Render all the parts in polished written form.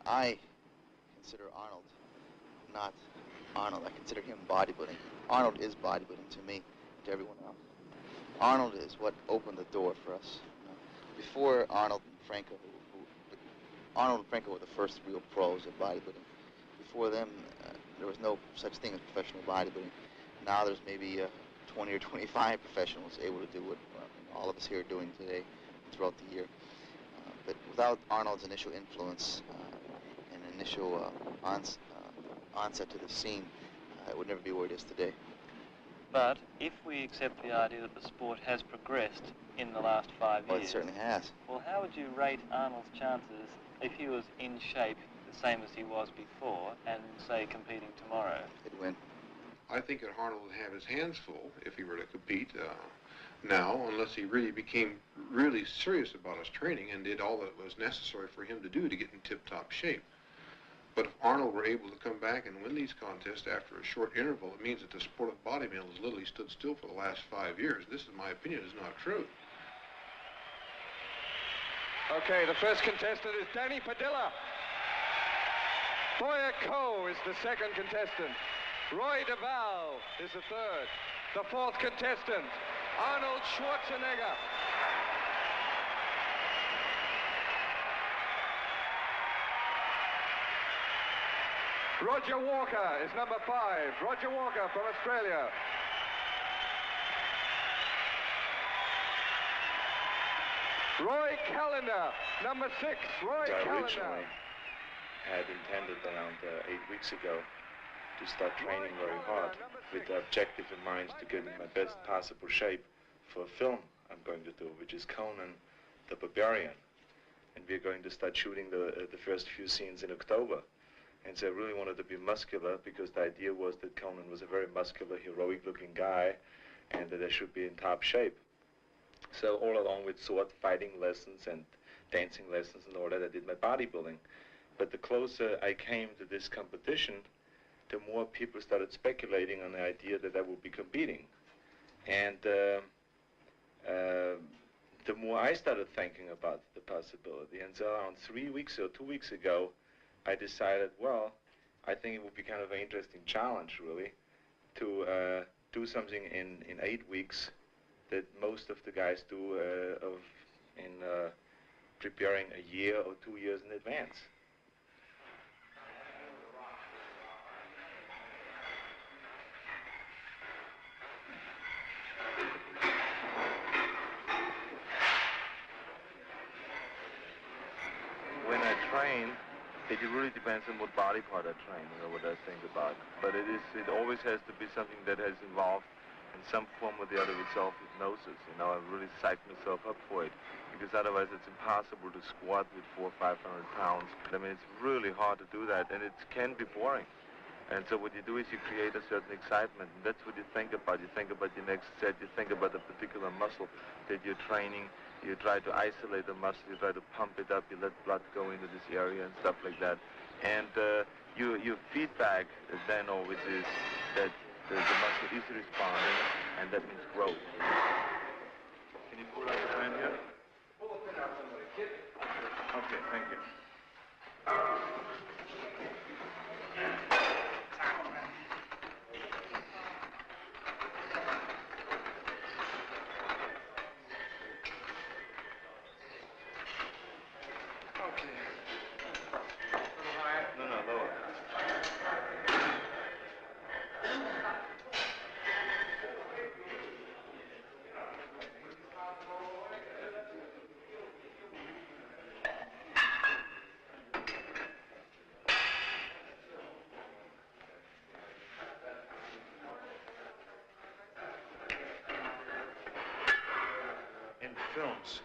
I consider Arnold not Arnold. I consider him bodybuilding. Arnold is bodybuilding to me, to everyone else. Arnold is what opened the door for us. You know, before Arnold and Franco, Arnold and Franco were the first real pros of bodybuilding. Before them, there was no such thing as professional bodybuilding. Now there's maybe 20 or 25 professionals able to do what all of us here are doing today throughout the year. But without Arnold's initial influence and initial onset to the scene, it would never be where it is today. But if we accept the idea that the sport has progressed in the last 5 years... Well, it certainly has. Well, how would you rate Arnold's chances if he was in shape the same as he was before and, say, competing tomorrow? He'd win. I think that Arnold would have his hands full if he were to compete now, unless he really became really serious about his training and did all that was necessary for him to do to get in tip-top shape. But if Arnold were able to come back and win these contests after a short interval, it means that the sport of bodybuilding has literally stood still for the last 5 years. This, in my opinion, is not true. Okay, the first contestant is Danny Padilla. Boyer Coe is the second contestant. Roy DeVal is the third. The fourth contestant, Arnold Schwarzenegger. Roger Walker is number 5. Roger Walker from Australia. Roy Callender, number 6. Roy Callender. Originally had intended around 8 weeks ago to start training very hard with the objective in mind to get in my best possible shape for a film I'm going to do, which is Conan the Barbarian. And we're going to start shooting the first few scenes in October. And so I really wanted to be muscular because the idea was that Conan was a very muscular, heroic-looking guy and that I should be in top shape. So all along with sword fighting lessons and dancing lessons and all that, I did my bodybuilding. But the closer I came to this competition, the more people started speculating on the idea that I would be competing. And the more I started thinking about the possibility. And so around 3 weeks or 2 weeks ago, I decided, well, I think it would be kind of an interesting challenge, really, to do something in 8 weeks that most of the guys do in preparing a year or 2 years in advance. When I train, it really depends on what body part I train, what I think about. But it always has to be something that has involved in some form or the other with self-hypnosis. I really psych myself up for it, because otherwise it's impossible to squat with 400 or 500 pounds. I mean, it's really hard to do that, and it can be boring. And so what you do is you create a certain excitement, and that's what you think about. You think about your next set, you think about a particular muscle that you're training, you try to isolate the muscle, you try to pump it up, you let blood go into this area and stuff like that. And your feedback then always is that the muscle is responding, and that means growth. Can you pull out the pen here? Okay, thank you. In films,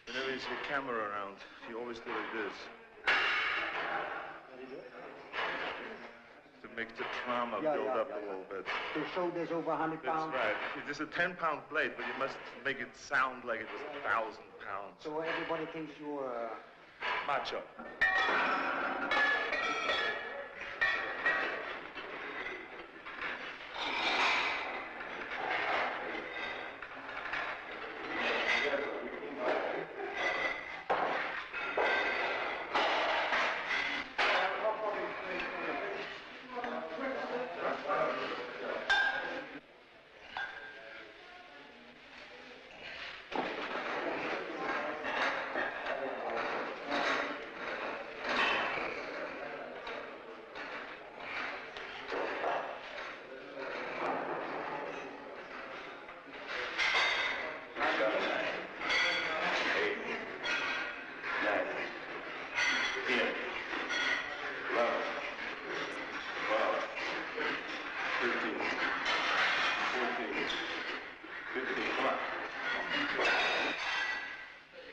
whenever you see a camera around, you always do like this. To make the trauma build up a little bit. To show there's over 100 pounds? That's right. It is a 10-pound blade, but you must make it sound like it was 1,000 pounds. So everybody thinks you're... Macho.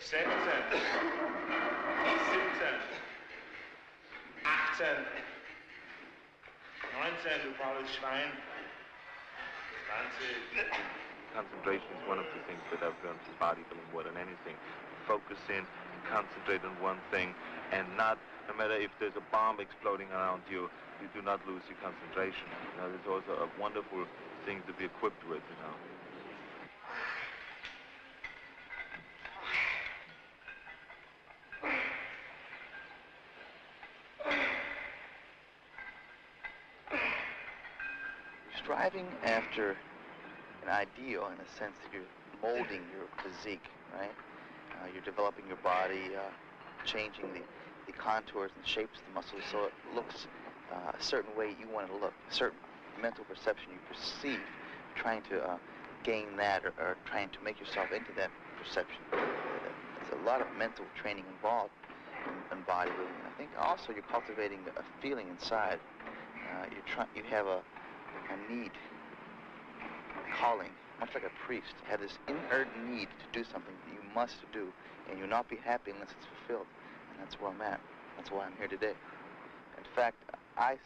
16, 17, 18, 19, du faules Schwein, 20. Concentration is one of the things that I've learned from bodybuilding more than anything. Focus in, concentrate on one thing, and no matter if there's a bomb exploding around you, you do not lose your concentration. You know, it's also a wonderful thing to be equipped with, you know. Striving after an ideal, in a sense that you're molding your physique, right? You're developing your body, changing the contours and shapes of the muscles so it looks a certain way you want it to look, a certain mental perception you perceive, trying to gain that or trying to make yourself into that perception. There's a lot of mental training involved in bodybuilding. And I think also you're cultivating a feeling inside. You have a need, a calling, much like a priest. You have this inherent need to do something that you must do, and you'll not be happy unless it's fulfilled. And that's where I'm at. That's why I'm here today. In fact, I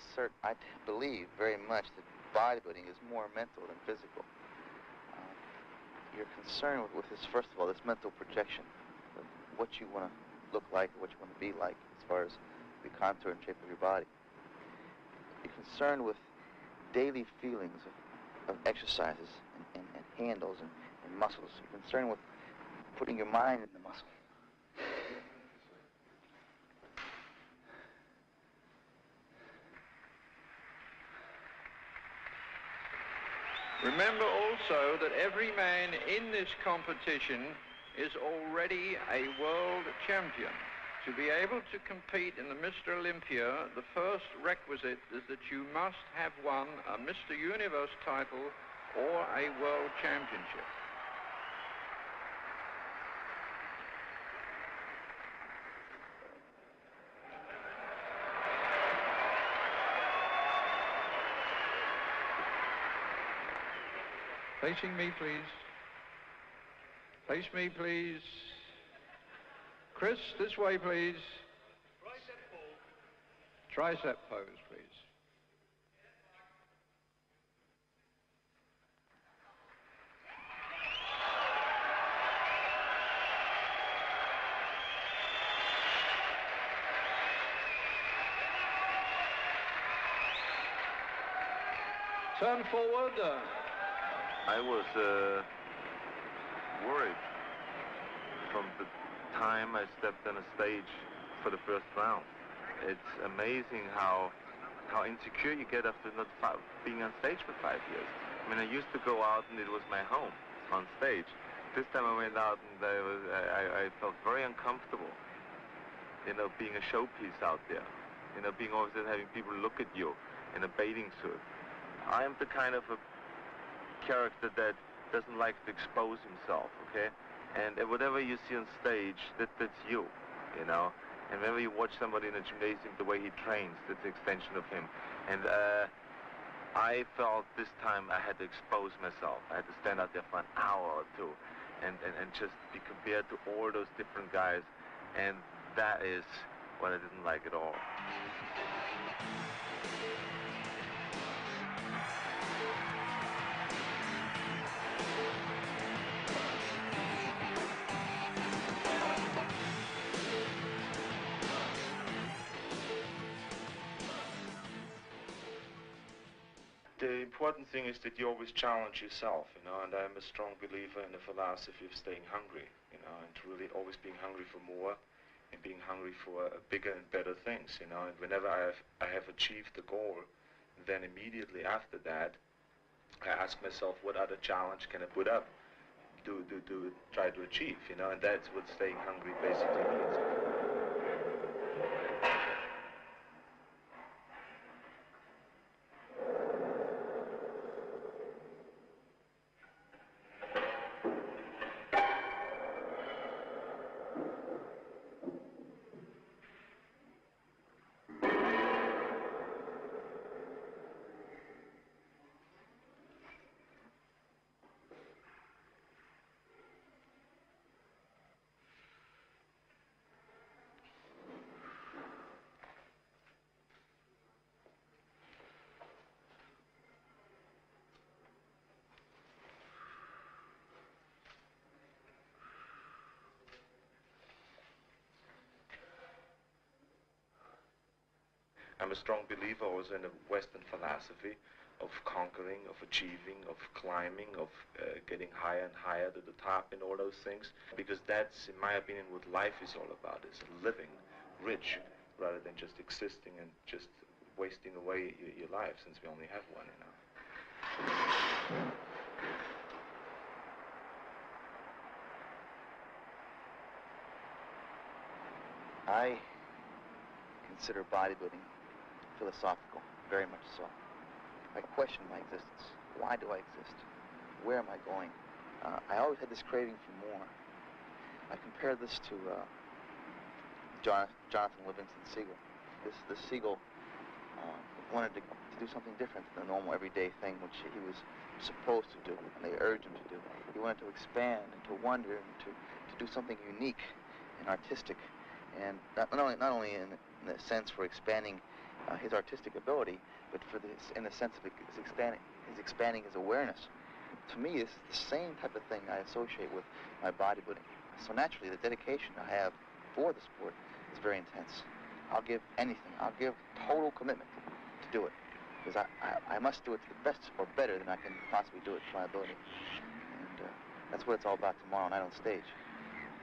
believe very much that bodybuilding is more mental than physical. You're concerned with this, first of all, this mental projection of what you want to look like, what you want to be like as far as the contour and shape of your body. You're concerned with daily feelings of exercises and handles and muscles. You're concerned with putting your mind in the muscle. Remember also that every man in this competition is already a world champion. To be able to compete in the Mr. Olympia, the first requisite is that you must have won a Mr. Universe title or a world championship. Facing me, please. Face me, please. Chris, this way, please. Tricep pose, please. Turn forward. I was worried from the time I stepped on a stage for the first round. It's amazing how insecure you get after not being on stage for 5 years. I mean, I used to go out and it was my home on stage. This time I went out and I felt very uncomfortable, you know, being a showpiece out there, you know, being always having people look at you in a bathing suit. I am the kind of a character that doesn't like to expose himself, okay? And whatever you see on stage, that's you, you know? And whenever you watch somebody in a gymnasium, the way he trains, that's an extension of him. And I felt this time I had to expose myself. I had to stand out there for an hour or two and just be compared to all those different guys. And that is what I didn't like at all. The important thing is that you always challenge yourself, you know, and I'm a strong believer in the philosophy of staying hungry, you know, and really always being hungry for more and being hungry for bigger and better things, you know, and whenever I have achieved the goal, then immediately after that, I ask myself, what other challenge can I put up to try to achieve, you know, and that's what staying hungry basically means. I'm a strong believer also in the Western philosophy of conquering, of achieving, of climbing, of getting higher and higher to the top in all those things, because that's, in my opinion, what life is all about, is living rich rather than just existing and just wasting away your life, since we only have one, you know. I consider bodybuilding philosophical, very much so. I question my existence. Why do I exist? Where am I going? I always had this craving for more. I compare this to Jonathan Livingston Seagull. This seagull wanted to do something different than the normal everyday thing which he was supposed to do, and they urged him to do. He wanted to expand and to wonder and to do something unique and artistic, and not only in the sense for expanding his artistic ability, but in the sense of expanding his awareness. To me, it's the same type of thing I associate with my bodybuilding. So naturally, the dedication I have for the sport is very intense. I'll give anything. I'll give total commitment to do it, because I must do it to the best or better than I can possibly do it to my ability. And that's what it's all about tomorrow night on stage.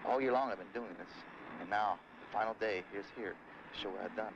All year long I've been doing this, and now, the final day, here's here to show what I've done.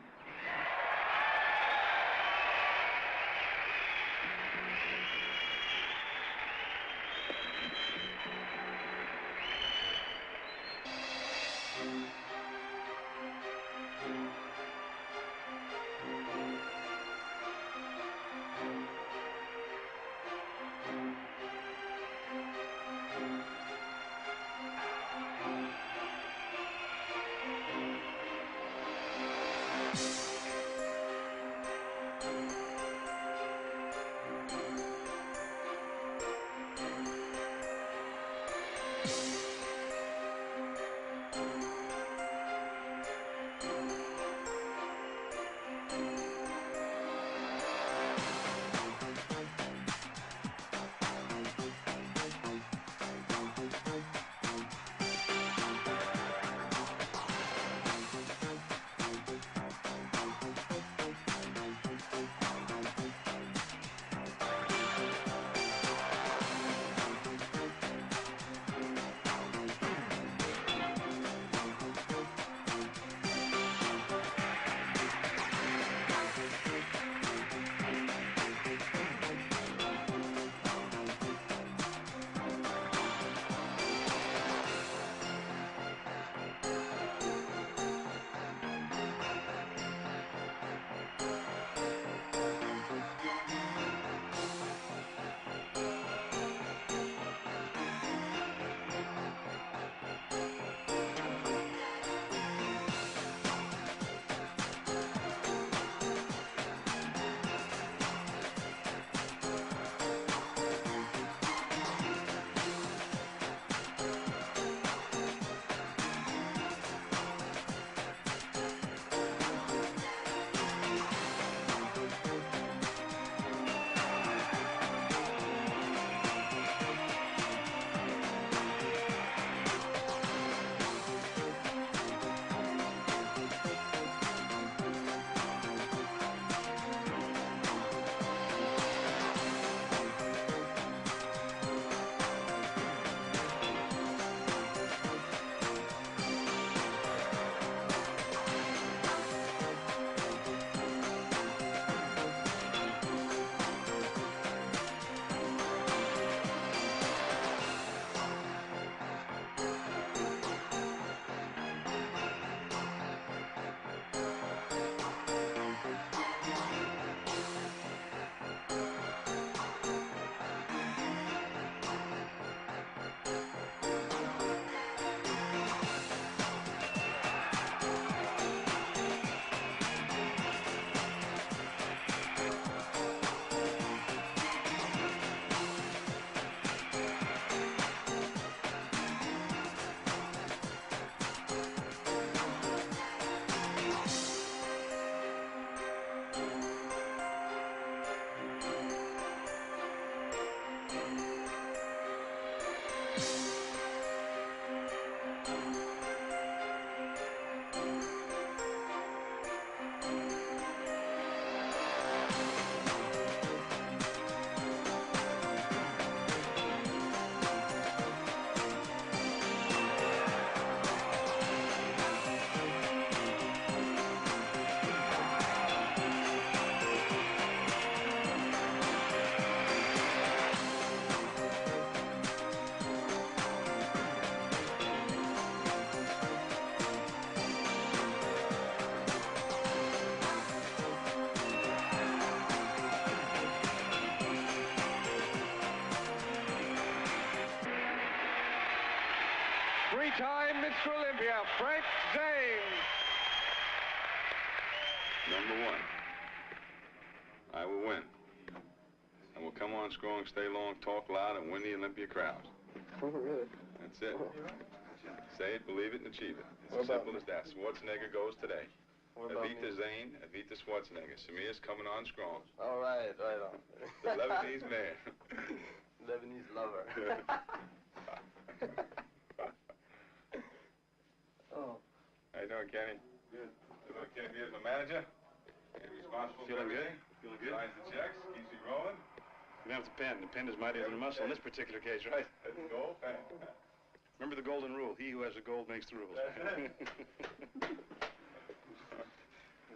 Three-time Mr. Olympia, Frank Zane. Number one, I will win. I will come on strong, stay long, talk loud, and win the Olympia crowd. Oh, really? That's it. Say it, believe it, and achieve it. It's as simple as that. Schwarzenegger goes today. Evita Zane, Evita Schwarzenegger. Samir's coming on strong. All right, right on. The Lebanese man. Lebanese lover. Oh. How you doing, Kenny? Good. Kenny is my manager. He's responsible for everything. Feeling good? Signs the checks, keeps you rolling. You have the pen. The pen is mightier than a muscle in this particular case, right? That's the goal. Remember the golden rule. He who has the gold makes the rules.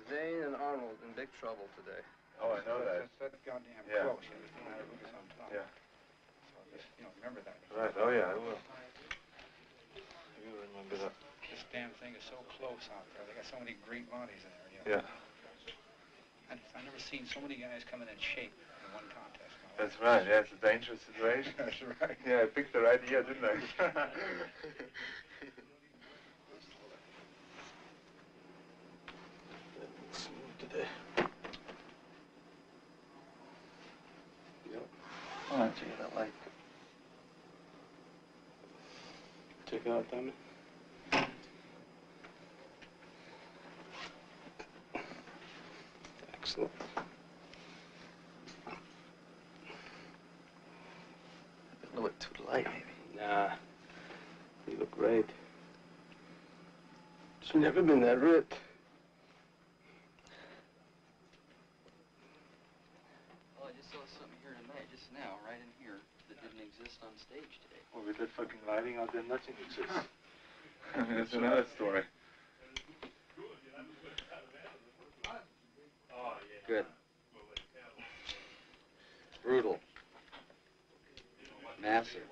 Zane and Arnold in big trouble today. Oh, I know that. That's goddamn Yeah. close. You understand how to move on top. Yeah. So just, remember that. Right. Oh, yeah, I will. I will remember that. This damn thing is so close out there. They got so many great bodies in there, Yeah. I've never seen so many guys come in shape in one contest. That's right. Yeah, it's a dangerous situation. That's right. Yeah, I picked the right year, didn't I? Today. Yep. Oh, that's what I like. Check it out, Tommy. Excellent. A little bit too light, maybe. Nah, you look great. She's never been that ripped. Well, I just saw something here tonight, just now, right in here, that didn't exist on stage today. Well, with that fucking lighting out there, nothing exists. That's another story. Good. Brutal. Massive.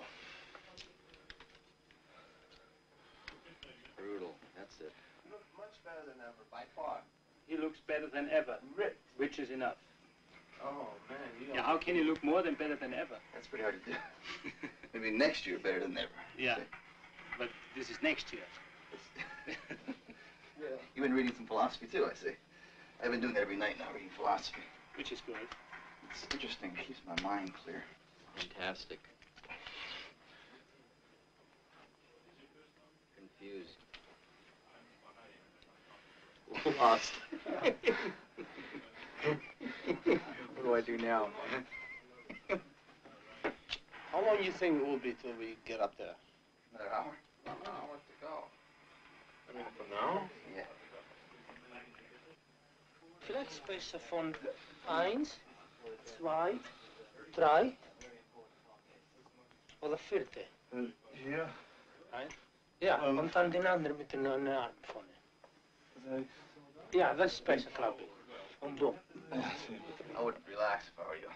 Brutal. That's it. You look much better than ever, by far. He looks better than ever, Ripped. which is enough. Oh, man. Yeah, how can you look more than better than ever? That's pretty hard to do. Maybe next year better than ever. Yeah, but this is next year. Yeah. You've been reading some philosophy too, I see. I've been doing that every night now, reading philosophy. Which is good. It's interesting. It keeps my mind clear. Fantastic. Confused. Lost. What do I do now? How long do you think it will be till we get up there? Another hour? About an hour to go. I mean, for now? Yeah. Vielleicht besser von 1, 2, 3 oder 4. Hier? Ja, und dann den anderen mit den Arm vorne. Ja, das ist besser, glaube ich. Und du. I wouldn't relax if I were you.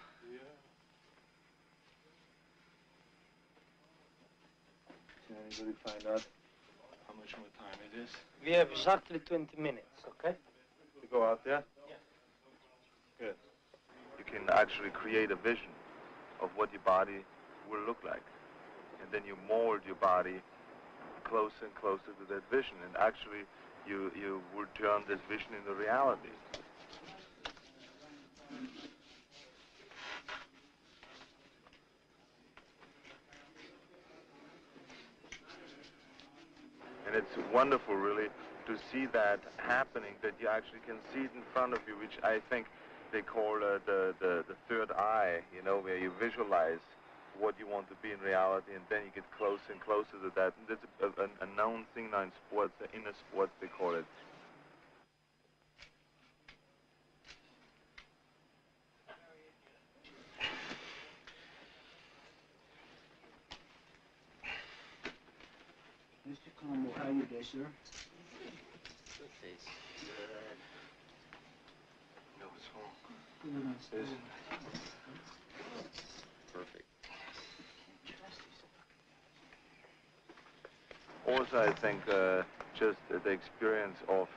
Can anybody find out how much more time it is? We have exactly 20 minutes, okay? To go out there? Yeah. Good. You can actually create a vision of what your body will look like. And then you mold your body closer and closer to that vision. And actually, you will turn this vision into reality. And it's wonderful, really, to see that happening, that you actually can see it in front of you, which I think they call the third eye, where you visualize what you want to be in reality, and then you get closer and closer to that. And that's a known thing now in sports, inner sports, they call it. Mr. Campbell, how you doing, sir? Good face. No, it's wrong. Perfect. Also, I think just the experience of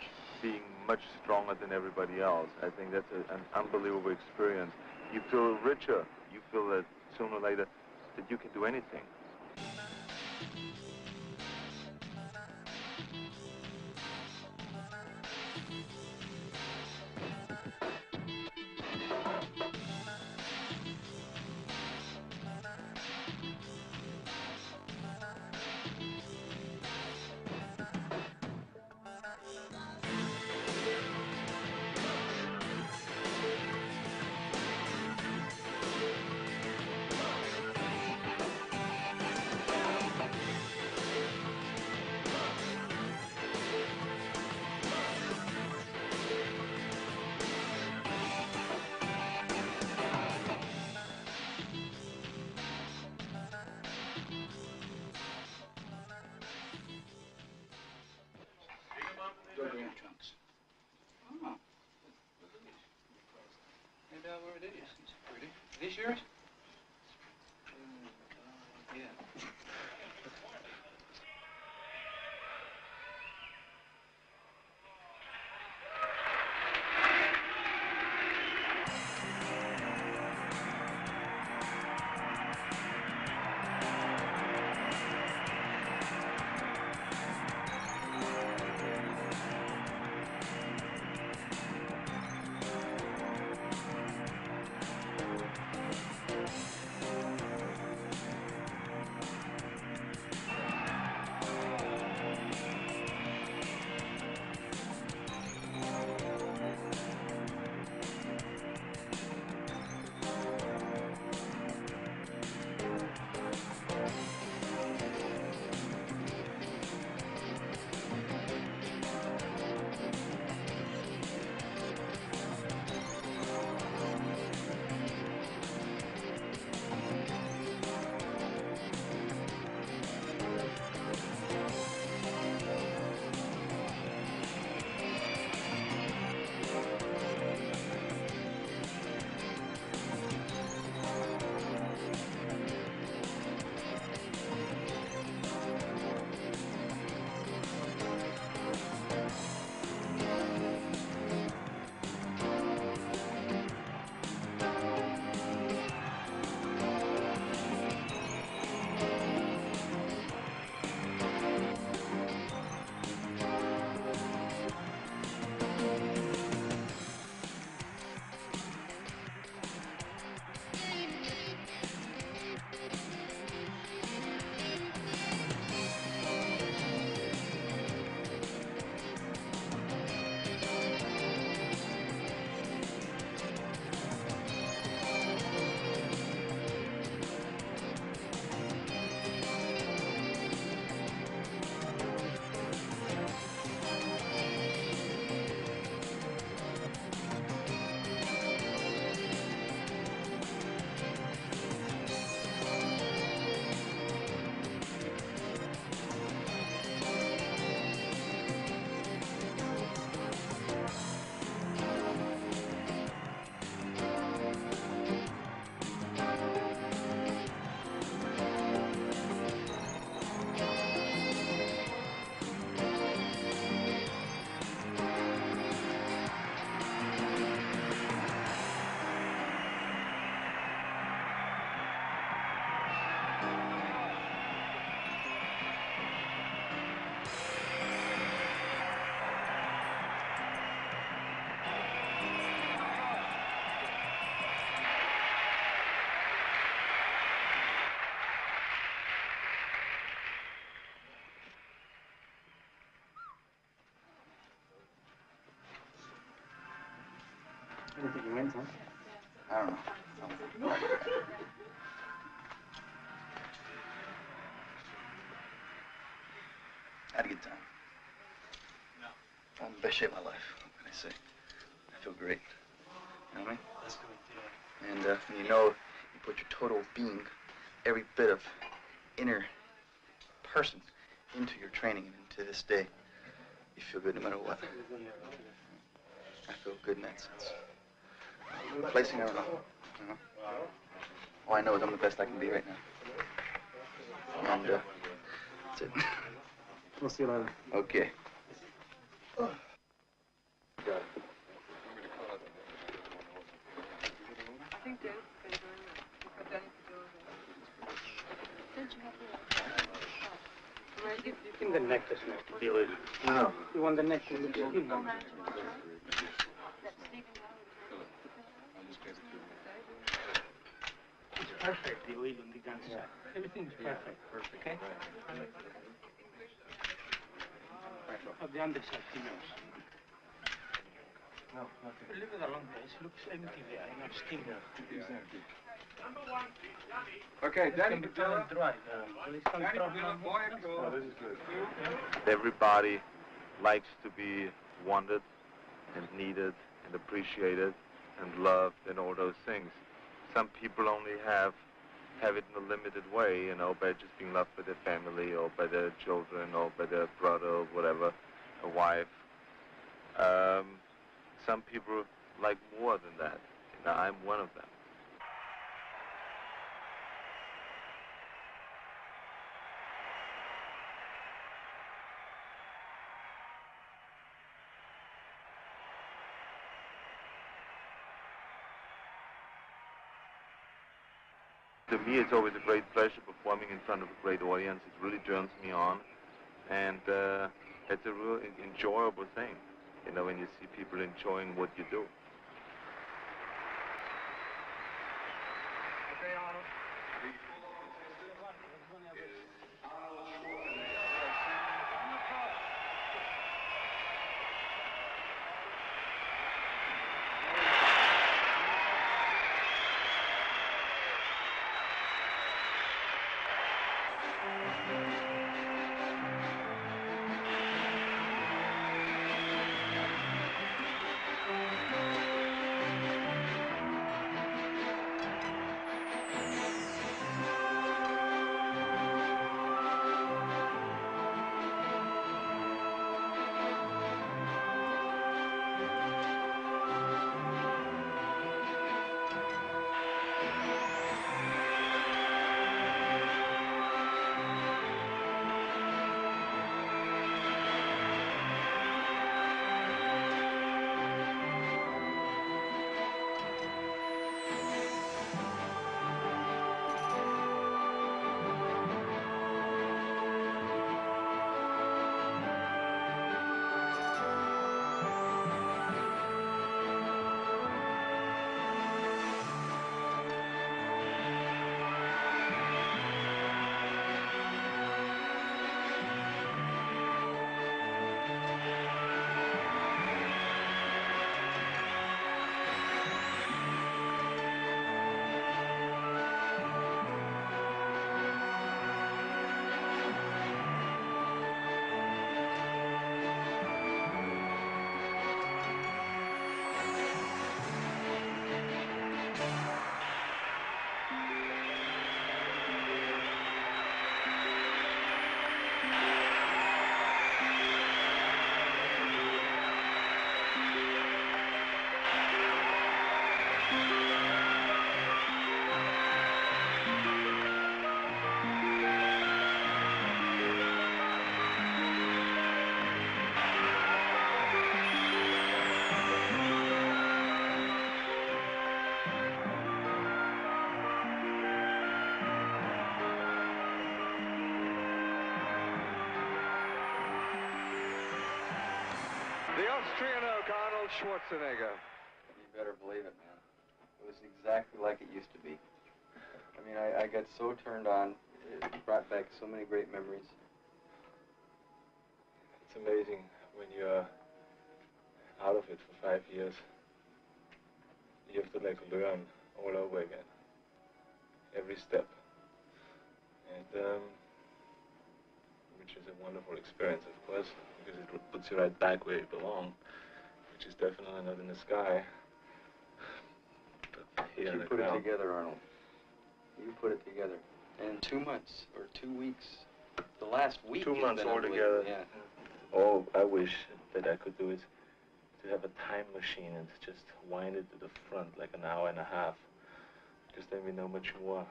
being much stronger than everybody else. I think that's an unbelievable experience. You feel richer. You feel that sooner or later that you can do anything. where it is. It's pretty. Is this yours? Oh, God, yeah. I don't think he wins, huh? I don't know. I had a good time. I'm in the best shape of my life. What can I say? I feel great. You know what I mean? That's good, yeah. And when you know you put your total being, every bit of inner person into your training and into this day, you feel good no matter what. I feel good in that sense. Placing, I don't know. You know? All I know is I'm the best I can be right now. And that's it. We'll see you later. Okay. You think the neck doesn't have to be a little... No. You want the neck to look skin. It's perfect, the oil on the gun side. Everything's perfect. Perfect. Okay? Of the underside, he knows. No, nothing. Leave it alone, guys. Looks empty there. I know skin there. Okay, Danny Can be turned dry. Everybody likes to be wanted and needed and appreciated and loved and all those things. Some people only have it in a limited way, you know, by just being loved by their family or by their children or by their brother or whatever, a wife. Some people like more than that, Now, I'm one of them. To me, it's always a great pleasure performing in front of a great audience. It really turns me on, and it's a real enjoyable thing, you know, when you see people enjoying what you do. Okay, Arnold. The Austrian oak, Arnold Schwarzenegger. You better believe it, man. It was exactly like it used to be. I mean, I got so turned on. It brought back so many great memories. It's amazing when you're out of it for 5 years. You have to like learn all over again, every step, and which is a wonderful experience, of course, because it puts you right back where you belong, which is definitely not in the sky, but here in the You put it ground. together, Arnold. You put it together. And in 2 months or 2 weeks, the last week. 2 months altogether. Yeah. All I wish that I could do is to have a time machine and just wind it to the front like an hour and a half, because then we know much more.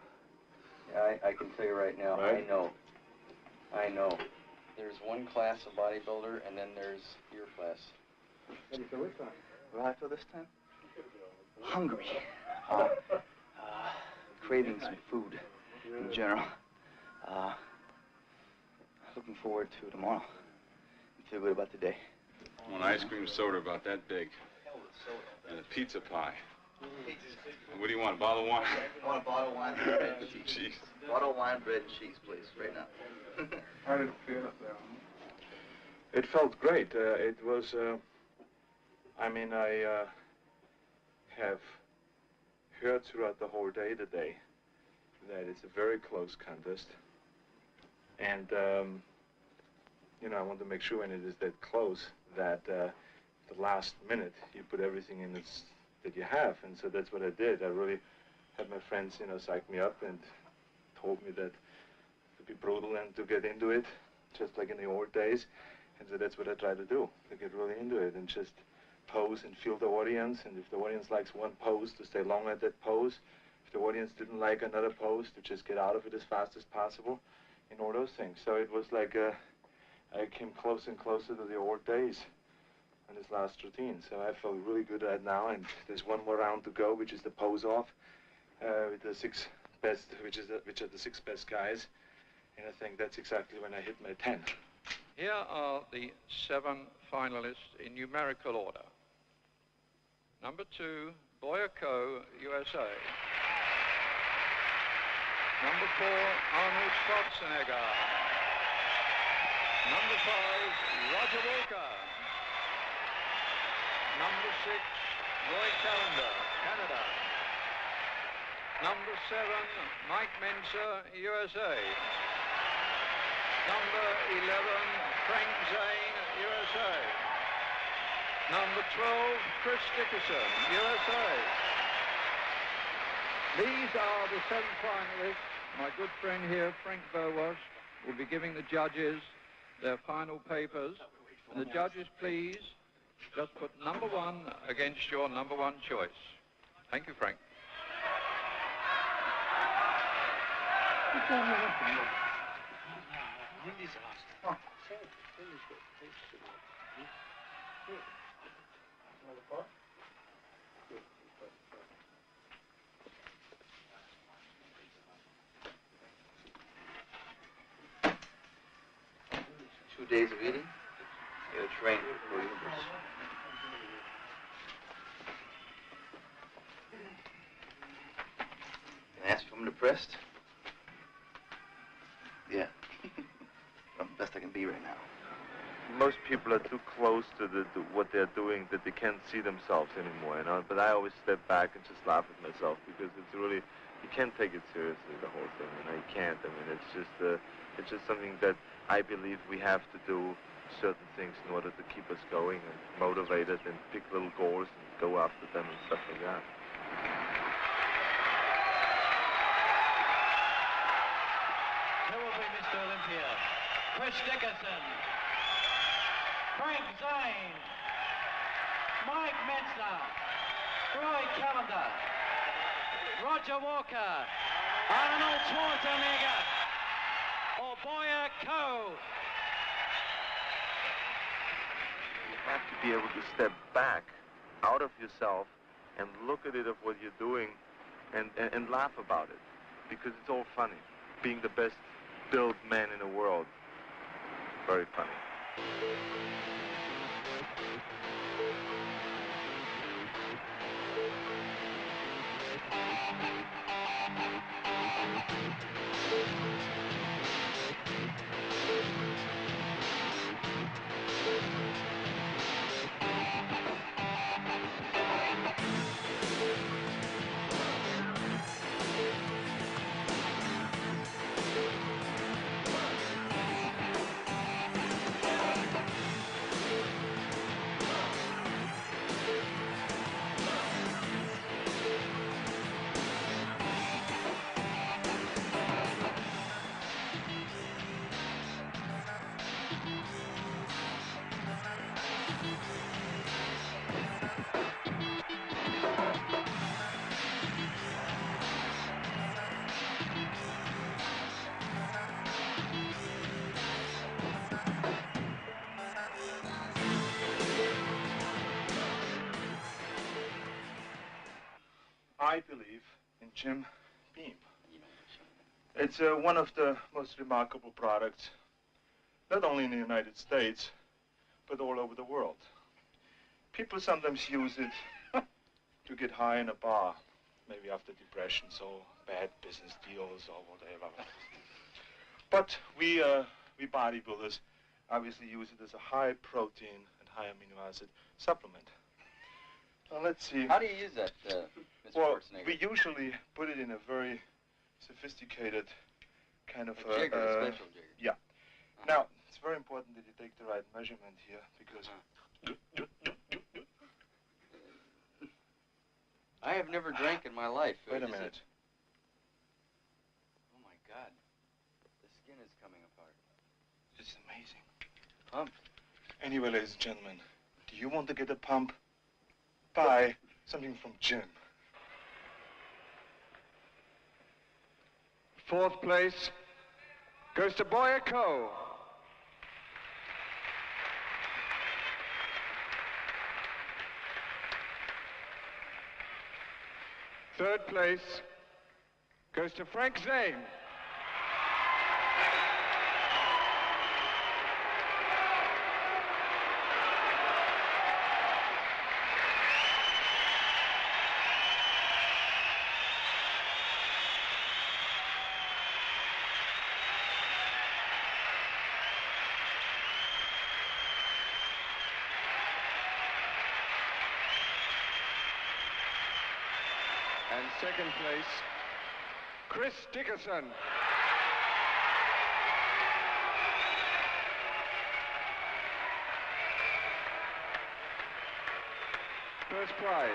Yeah, I can tell you right now, Right? I know. There's one class of bodybuilder, and then there's your class. What do I feel this time? Hungry. Craving some food in general. Looking forward to tomorrow. I feel good about today. I want an ice cream soda about that big. And a pizza pie. What do you want, a bottle of wine? I want a bottle of wine, bread, and cheese. Cheese. Bottle of wine, bread, and cheese, please, right now. How did it feel up there? It felt great. It was, I mean, I have heard throughout the whole day today that it's a very close contest. And, you know, I want to make sure when it is that close that the last minute you put everything in that you have. And so that's what I did. I really had my friends, you know, psych me up and told me that to be brutal and to get into it, just like in the old days. And so that's what I try to do, to get really into it and just pose and feel the audience, and if the audience likes one pose, to stay long at that pose. If the audience didn't like another pose, to just get out of it as fast as possible, and all those things. So it was like I came closer and closer to the old days in this last routine. So I feel really good right now, and there's one more round to go, which is the pose off with the 6 best, which are the 6 best guys, and I think that's exactly when I hit my 10. Here are the 7 finalists in numerical order. Number 2, Boyako, USA. Number 4, Arnold Schwarzenegger. Number 5, Roger Walker. Number 6, Roy Callender, Canada. Number 7, Mike Menser, USA. Number 11, Frank Zane, USA. Number 12, Chris Dickerson, USA. These are the 7 finalists. My good friend here, Frank Bowas, will be giving the judges their final papers. And the judges, please, just put number 1 against your number 1 choice. Thank you, Frank. Two days of eating, you're trained for this. Can I ask if I'm depressed? Yeah. I'm the best I can be right now. Most people are too close to what they're doing that they can't see themselves anymore, you know. But I always step back and just laugh at myself because it's really, you can't take it seriously, the whole thing. You know, you can't. I mean, it's just something that I believe we have to do certain things in order to keep us going and motivated and pick little goals and go after them and stuff like that. Who will be Mr. Olympia? Chris Dickerson, Frank Zane, Mike Menser, Roy Callender, Roger Walker, Arnold Schwarzenegger, or Boyako. You have to be able to step back out of yourself and look at it of what you're doing and laugh about it because it's all funny. Being the best built man in the world, very funny. I believe in Jim Beam. It's one of the most remarkable products, not only in the United States, but all over the world. People sometimes use it to get high in a bar, maybe after depressions or bad business deals or whatever. But we bodybuilders obviously use it as a high protein and high amino acid supplement. Now let's see. How do you use that, Mr. Well, Schwarzenegger? we usually put it in a very sophisticated kind of a jigger, a special jigger. Yeah. Now, it's very important that you take the right measurement here because I have never drank in my life. Wait a minute. Oh my God. The skin is coming apart. It's amazing. Pump. Anyway, ladies and gentlemen, do you want to get a pump buy something from Jim. Fourth place goes to Boyako. Third place goes to Frank Zane. And second place, Chris Dickerson. First prize,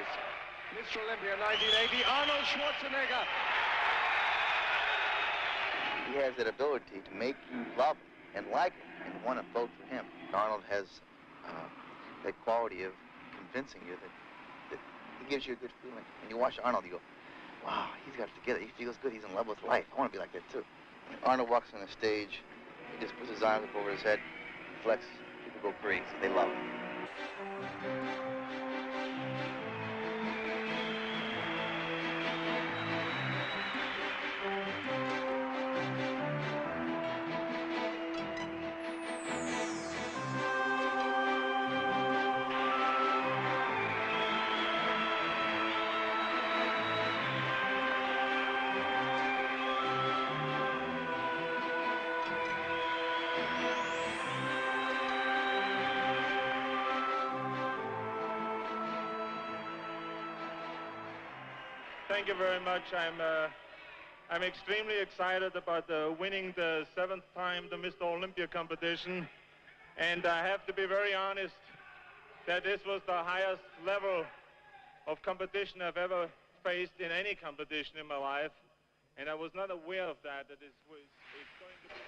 Mr. Olympia 1980, Arnold Schwarzenegger. He has that ability to make you love him and like him and want to vote for him. Arnold has that quality of convincing you that he gives you a good feeling. When you watch Arnold, you go, wow, he's got it together. He feels good. He's in love with life. I want to be like that, too. When Arnold walks on the stage, he just puts his arms up over his head, flexes. People go crazy. They love him. Thank you very much. I'm extremely excited about winning the 7th time the Mr. Olympia competition. And I have to be very honest that this was the highest level of competition I've ever faced in any competition in my life. And I was not aware of that it's going to be...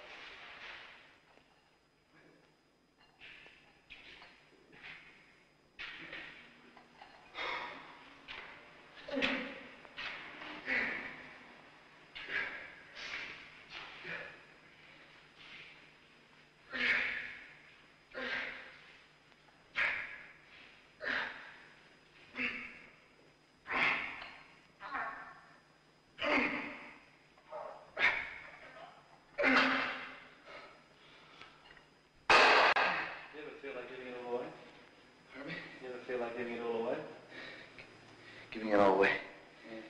Feel like giving it all away? Giving it all away? Yeah.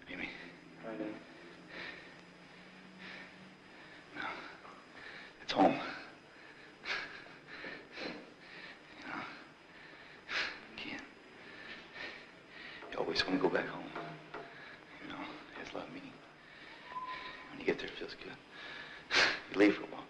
What do you mean? Kind of. No. It's home. You know, you can't. You always want to go back home. You know, it has a lot of meaning. When you get there, it feels good. You leave for a while.